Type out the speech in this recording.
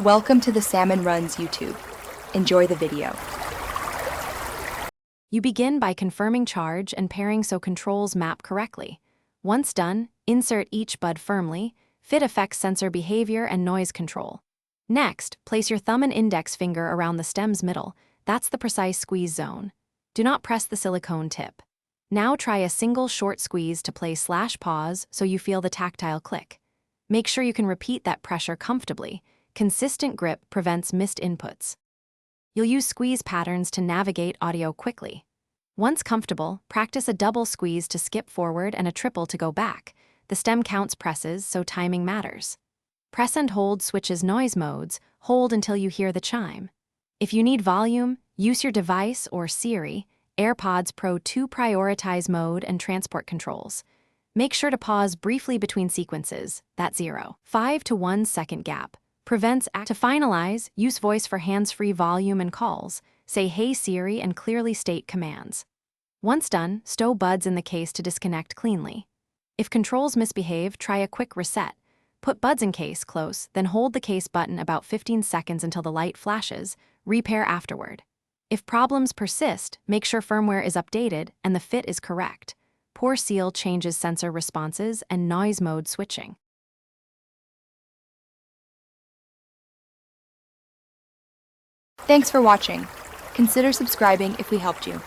Welcome to the Salmon Runs YouTube. Enjoy the video. You begin by confirming charge and pairing so controls map correctly. Once done, insert each bud firmly. Fit affects sensor behavior and noise control. Next, place your thumb and index finger around the stem's middle. That's the precise squeeze zone. Do not press the silicone tip. Now try a single short squeeze to play /pause so you feel the tactile click. Make sure you can repeat that pressure comfortably. Consistent grip prevents missed inputs. You'll use squeeze patterns to navigate audio quickly. Once comfortable, practice a double squeeze to skip forward and a triple to go back. The stem counts presses, so timing matters. Press and hold switches noise modes. Hold until you hear the chime. If you need volume, use your device or Siri, AirPods Pro 2 prioritize mode and transport controls. Make sure to pause briefly between sequences, that's 0.5 to 1 second gap. Prevents to finalize, use voice for hands-free volume and calls. Say "Hey Siri" and clearly state commands. Once done, stow buds in the case to disconnect cleanly. If controls misbehave, try a quick reset. Put buds in case close, then hold the case button about 15 seconds until the light flashes. Repair afterward. If problems persist, make sure firmware is updated and the fit is correct. Poor seal changes sensor responses and noise mode switching. Thanks for watching. Consider subscribing if we helped you.